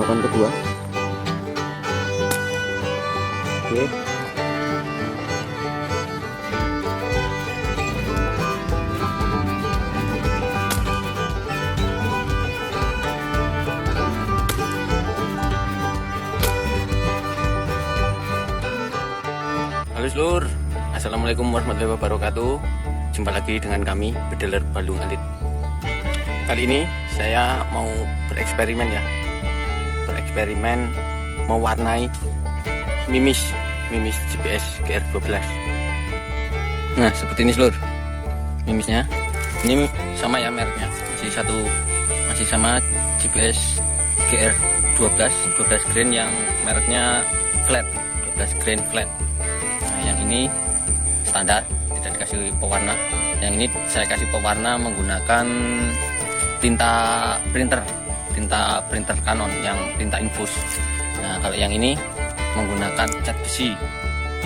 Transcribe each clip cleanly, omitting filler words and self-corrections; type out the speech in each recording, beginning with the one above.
tembakan kedua. Oke. Halo seluruh, assalamualaikum warahmatullahi wabarakatuh. Jumpa lagi dengan kami Pedeler Balung Alit. Kali ini saya mau bereksperimen ya, mewarnai Mimis GPS GR12. Nah seperti ini seluruh Mimisnya. Ini sama ya mereknya, masih sama GPS GR12 grain yang mereknya flat, 12 grain flat. Yang ini standar, tidak dikasih pewarna. Yang ini saya kasih pewarna menggunakan tinta printer Canon yang tinta infus. Nah kalau yang ini menggunakan cat besi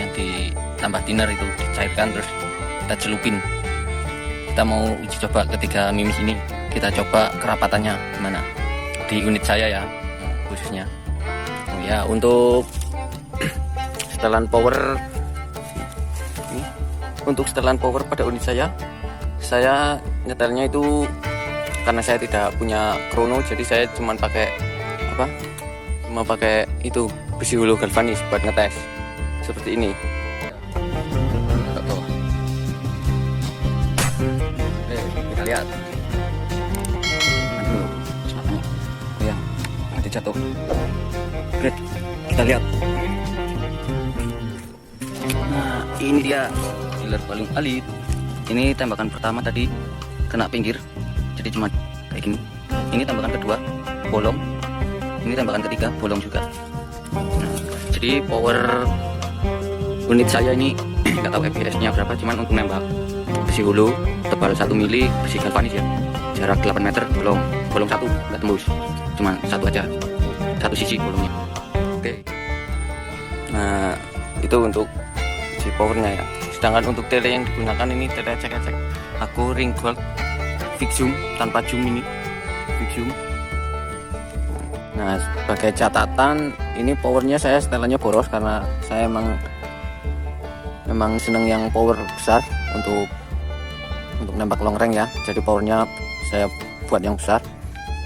yang ditambah thinner, itu dicairkan terus kita celupin. Kita mau uji coba ketiga Mimis ini, kita coba kerapatannya gimana di unit saya ya khususnya. Oh ya, untuk setelan power pada unit saya nyetelnya itu karena saya tidak punya krono, jadi saya cuma pakai itu besi hulu galvanis buat ngetes seperti ini. Oke, kita lihat. Aduh, ya, nanti jatuh. Oke, kita lihat. Nah, ini dia Pedeler Balung Alit. Ini tembakan pertama tadi kena pinggir, jadi cuma kayak gini. Ini tembakan kedua bolong, ini tembakan ketiga bolong juga. Nah, jadi power unit saya ini nggak tahu FPS nya berapa, cuman untuk nembak besi hulu tebal 1 mili besi galvanis ya, jarak 8 meter bolong satu nggak tembus, cuma satu aja, satu sisi bolongnya. Oke, nah itu untuk si powernya ya. Sedangkan untuk tele yang digunakan ini tele cek-cek aku ring gold fix zoom tanpa zoom, ini fix zoom. Nah sebagai catatan, ini powernya saya setelannya boros karena saya memang seneng yang power besar untuk nembak long range ya. Jadi powernya saya buat yang besar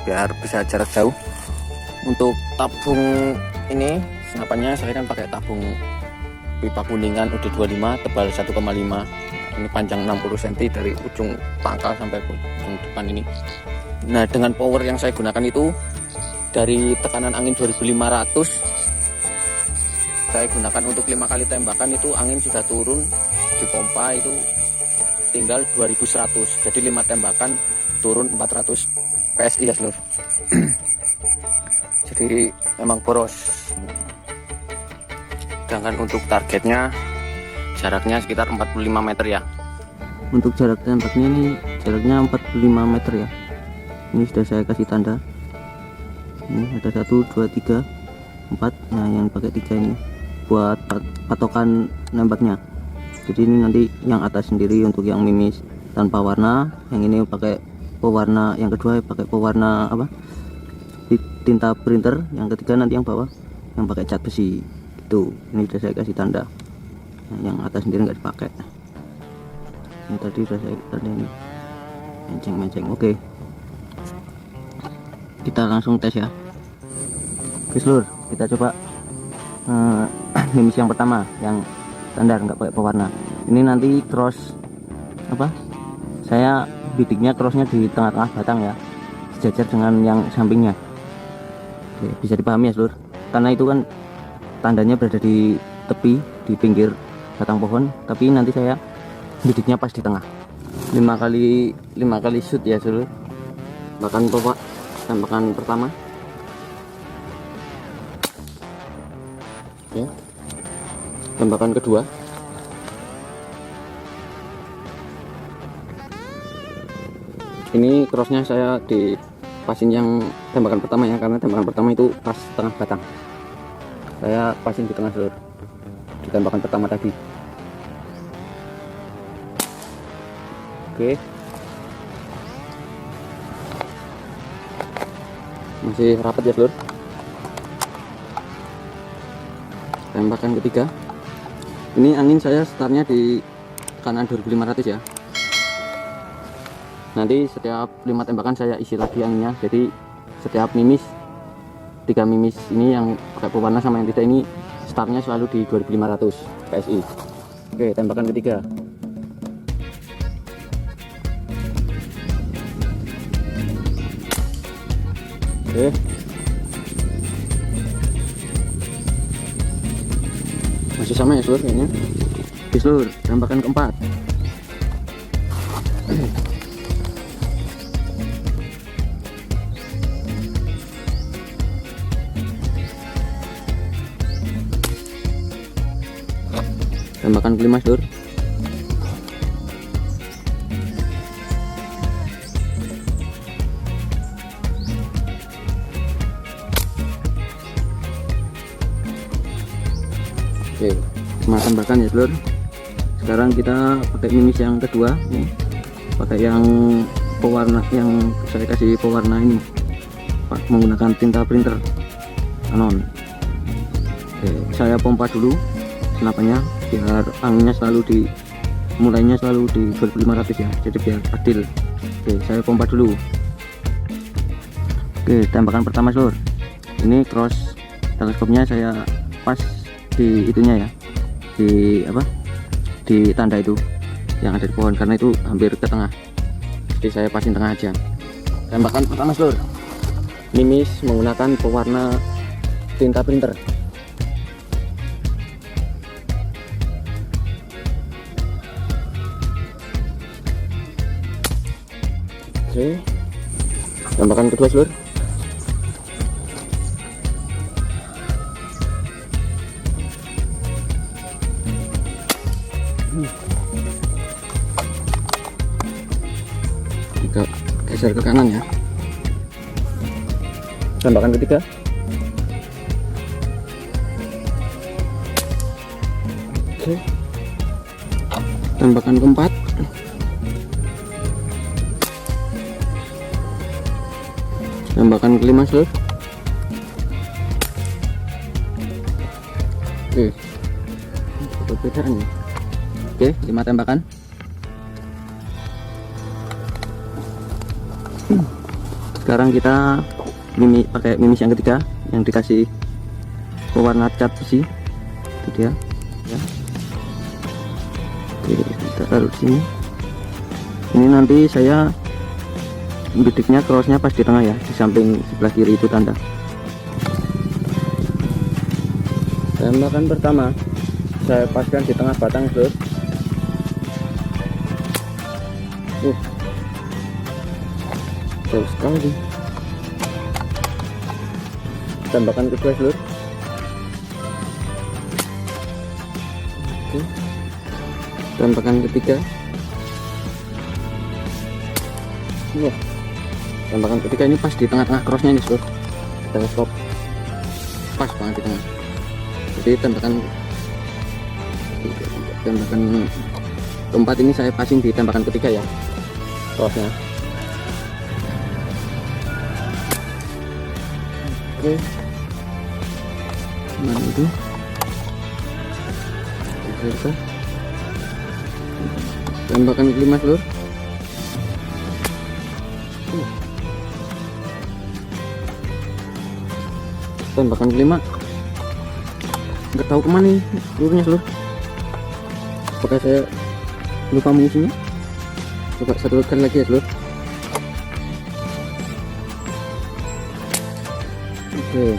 biar bisa jarak jauh. Untuk tabung ini senapannya saya kan pakai tabung pipa kuningan UD25 tebal 1,5. Ini panjang 60 cm dari ujung pangkal sampai ujung depan ini. Nah dengan power yang saya gunakan itu dari tekanan angin 2500, saya gunakan untuk 5 kali tembakan itu angin sudah turun di pompa itu tinggal 2100, jadi 5 tembakan turun 400 PSI ya seluruh. Jadi memang boros. Sedangkan untuk targetnya jaraknya sekitar 45 meter ya. Untuk jarak tembaknya ini jaraknya 45 meter ya. Ini sudah saya kasih tanda. Ini ada 1, 2, 3, 4. Nah yang pakai 3 ini buat patokan nembaknya. Jadi ini nanti yang atas sendiri untuk yang Mimis tanpa warna, yang ini pakai pewarna, yang kedua pakai pewarna tinta printer, yang ketiga nanti yang bawah yang pakai cat besi. Tuh, ini sudah saya kasih tanda. Nah, yang atas sendiri nggak dipakai. Ini tadi sudah saya tanda ini. Menceng. Oke. Kita langsung tes ya. Oke, seluruh. Kita coba Mimis yang pertama, yang standar nggak pakai pewarna. Ini nanti cross saya bidiknya crossnya di tengah-tengah batang ya, sejajar dengan yang sampingnya. Oke, bisa dipahami ya, seluruh. Karena itu kan tandanya berada di tepi, di pinggir batang pohon, tapi nanti saya bidiknya pas di tengah. 5 kali shoot ya seluruh. Tembakan pertama. Oke. Tembakan kedua. Ini crossnya saya dipasin yang tembakan pertama ya, karena tembakan pertama itu pas tengah batang. Saya pasin di tengah seluruh di tembakan pertama tadi. Oke, masih rapat ya seluruh. tembakan ketiga. Ini angin saya startnya di kanan 2500 ya. Nanti setiap 5 tembakan saya isi lagi anginnya, jadi setiap mimis 3 mimis ini yang pakai pewarna sama yang tidak ini startnya selalu di 2500 PSI. Oke, tembakan ketiga. Oke, masih sama ya seluruh kayaknya. Oke seluruh, tembakan keempat. Tembakan kelima seluruh. Oke, 5 tembakan ya seluruh. Sekarang kita pakai mimis yang kedua nih. Pakai yang pewarna, yang saya kasih pewarna ini menggunakan tinta printer Canon. Oke, saya pompa dulu senapannya biar anginnya selalu di mulainya selalu di 2500 ya, jadi biar adil. Oke, saya pompa dulu. Oke, tembakan pertama seluruh. Ini cross teleskopnya saya pas di itunya ya, di apa, di tanda itu yang ada di pohon, karena itu hampir ke tengah, jadi saya pasin tengah aja. Tembakan pertama seluruh, mimis menggunakan pewarna tinta printer. Oke, tembakan kedua seluruh. Kita geser ke kanan ya. Tembakan ketiga. Oke, tembakan keempat. Tembakan kelima seluruh. Oke, perbedaannya. Oke, 5 tembakan. Sekarang kita pakai mimis yang ketiga yang dikasih pewarna cat besi. Itu dia ya. Oke, kita taruh di sini. Ini nanti saya bidiknya crossnya pas di tengah ya, di samping sebelah kiri itu tanda. Tembakan pertama saya paskan di tengah batang seluruh. Jauh sekali. Tembakan kedua seluruh. Oke. Tembakan ketiga. Tembakan ketiga ini pas di tengah-tengah crossnya nih seluruh. Teleskop pas banget di tengah. Jadi tembakan keempat ini saya passing di tembakan ketiga ya, crossnya. Oke, mana itu? Tembakan kelima seluruh. Tembakan kelima nggak tahu kemana nih seluruhnya seluruh. Apakah saya lupa mengisinya? Coba satu kali lagi ya seluruh. Oke,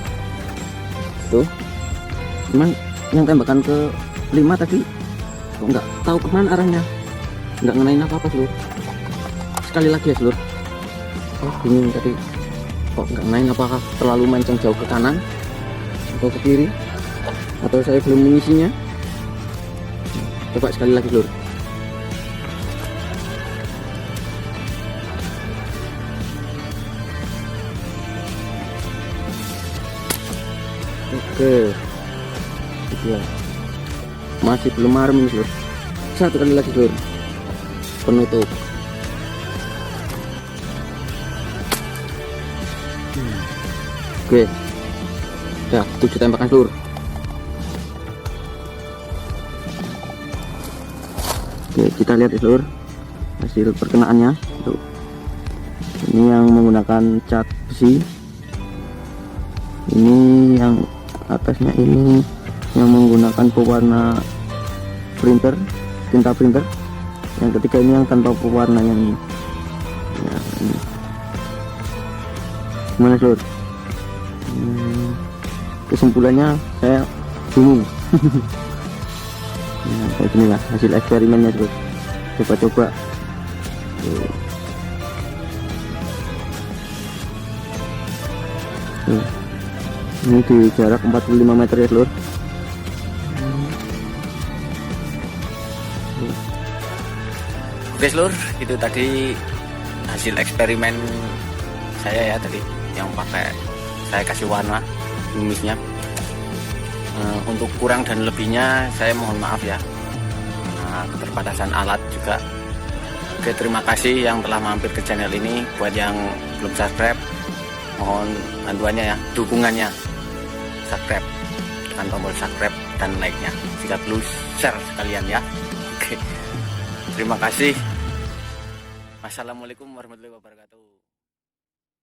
tuh cuman yang tembakan ke 5 tadi kok nggak tahu kemana arahnya, nggak ngenain apa-apa seluruh. Sekali lagi ya seluruh. Oh bingung tadi kok nggak ngenain, apakah terlalu menceng jauh ke kanan atau ke kiri, atau saya belum mengisinya. Coba sekali lagi seluruh. Oke, ya. Masih belum marem seluruh. Satu kali lagi seluruh, penutup. Oke, udah 7 tembakan seluruh. Oke, kita lihat ya seluruh hasil perkenaannya. Tuh. Ini yang menggunakan cat besi, ini yang atasnya ini yang menggunakan pewarna printer, tinta printer. Yang ketiga ini yang tanpa pewarna yang ini. Ya, ini. Gimana seluruh? Kesimpulannya saya bingung. Nah, kayak gini lah hasil eksperimennya seluruh. Coba-coba. Ini di jarak 45 meter ya seluruh. Oke seluruh, itu tadi hasil eksperimen saya ya tadi, yang pakai saya kasih warna mimisnya. Untuk kurang dan lebihnya saya mohon maaf ya, keterbatasan alat juga. Oke, terima kasih yang telah mampir ke channel ini. Buat yang belum subscribe, mohon bantuannya ya, dukungannya. Subscribe, tekan tombol subscribe dan like-nya. Jika perlu share sekalian ya. Oke, terima kasih. Wassalamualaikum warahmatullahi wabarakatuh.